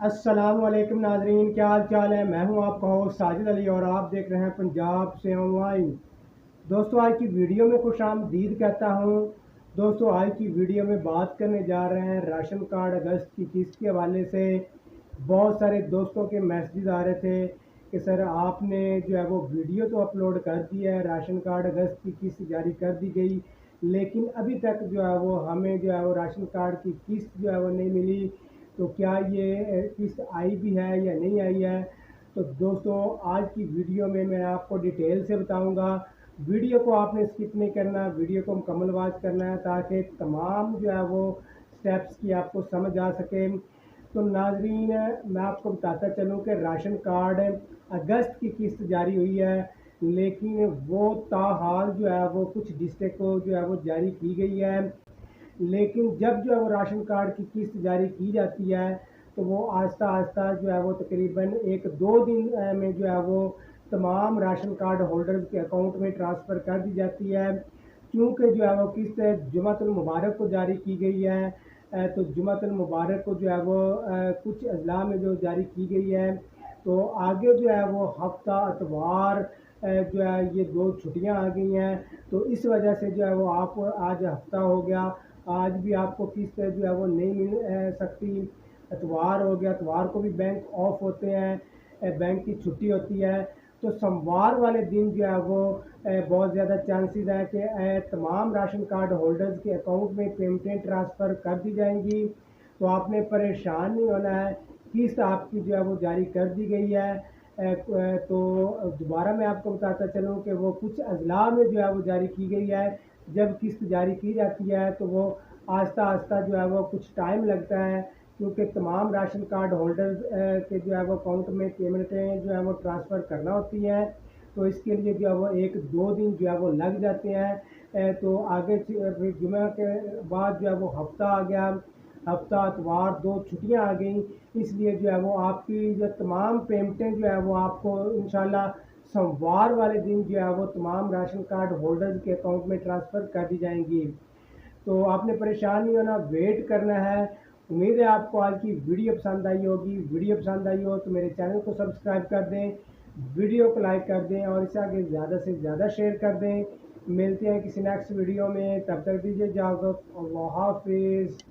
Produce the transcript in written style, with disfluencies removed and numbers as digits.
السلام علیکم ناظرین، کیا حال چال ہے؟ میں ہوں آپ کا ہوسٹ ساجد علی اور آپ دیکھ رہے ہیں پنجاب سے آن لائن۔ دوستو آج کی ویڈیو میں خوش آمدید کہتا ہوں۔ دوستو آج کی ویڈیو میں بات کرنے جا رہے ہیں راشن کارڈ اگست کی قسط کے حوالے سے۔ بہت سارے دوستوں کے میسیجز آ رہے تھے کہ سر آپ نے جو ہے وہ ویڈیو تو اپلوڈ کر دی ہے، راشن کارڈ اگست کی قسط جاری کر دی گئی، لیکن ابھی تک جو ہے وہ ہمیں جو ہے وہ راشن کارڈ کی قسط جو ہے وہ نہیں ملی، تو کیا یہ قسط آئی بھی ہے یا نہیں آئی ہے؟ تو دوستو آج کی ویڈیو میں آپ کو ڈیٹیل سے بتاؤں گا۔ ویڈیو کو آپ نے اسکپ نہیں کرنا، ویڈیو کو مکمل واچ کرنا ہے تاکہ تمام جو ہے وہ سٹیپس کی آپ کو سمجھ آ سکے۔ تو ناظرین میں آپ کو بتاتا چلوں کہ راشن کارڈ اگست کی قسط جاری ہوئی ہے، لیکن وہ تاحال جو ہے وہ کچھ ڈسٹرکٹ کو جو ہے وہ جاری کی گئی ہے، لیکن جب جو ہے وہ راشن کارڈ کی قسط جاری کی جاتی ہے تو وہ آہستہ آہستہ جو ہے وہ تقریباً 1-2 دن میں جو ہے وہ تمام راشن کارڈ ہولڈرز کے اکاؤنٹ میں ٹرانسفر کر دی جاتی ہے۔ کیونکہ جو ہے وہ قسط جمعۃ المبارک کو جاری کی گئی ہے، تو جمعۃ المبارک کو جو ہے وہ کچھ اضلاع میں جو جاری کی گئی ہے، تو آگے جو ہے وہ ہفتہ اتوار جو ہے یہ 2 چھٹیاں آ گئی ہیں، تو اس وجہ سے جو ہے وہ آپ آج ہفتہ ہو گیا، آج بھی آپ کو قسط جو ہے وہ نہیں مل سکتی۔ اتوار ہو گیا، اتوار کو بھی بینک آف ہوتے ہیں، بینک کی چھٹی ہوتی ہے، تو سوموار والے دن جو ہے وہ بہت زیادہ چانسز ہیں کہ تمام راشن کارڈ ہولڈرز کے اکاؤنٹ میں پیمنٹیں ٹرانسفر کر دی جائیں گی، تو آپ نے پریشان نہیں ہونا ہے، قسط آپ کی جو ہے وہ جاری کر دی گئی ہے۔ تو دوبارہ میں آپ کو بتاتا چلوں کہ وہ کچھ اضلاع میں جو ہے وہ جاری کی گئی ہے۔ جب قسط جاری کی جاتی ہے تو وہ آہستہ آہستہ جو ہے وہ کچھ ٹائم لگتا ہے، کیونکہ تمام راشن کارڈ ہولڈرز کے جو ہے وہ اکاؤنٹ میں پیمنٹیں جو ہے وہ ٹرانسفر کرنا ہوتی ہیں، تو اس کے لیے جو ہے وہ 1-2 دن جو ہے وہ لگ جاتے ہیں۔ تو آگے جمعہ کے بعد جو ہے وہ ہفتہ آ گیا، ہفتہ اتوار 2 چھٹیاں آ گئیں، اس لیے جو ہے وہ آپ کی جو تمام پیمنٹیں جو ہے وہ آپ کو انشاءاللہ سوموار والے دن جو ہے وہ تمام راشن کارڈ ہولڈرز کے اکاؤنٹ میں ٹرانسفر کر دی جائیں گی۔ تو آپ نے پریشان نہیں ہونا، ویٹ کرنا ہے۔ امید ہے آپ کو آج کی ویڈیو پسند آئی ہوگی۔ ویڈیو پسند آئی ہو تو میرے چینل کو سبسکرائب کر دیں، ویڈیو کو لائک کر دیں اور اسے آگے زیادہ سے زیادہ شیئر کر دیں۔ ملتے ہیں کسی نیکسٹ ویڈیو میں، تب تک دیجیے اجازت۔ اللہ حافظ۔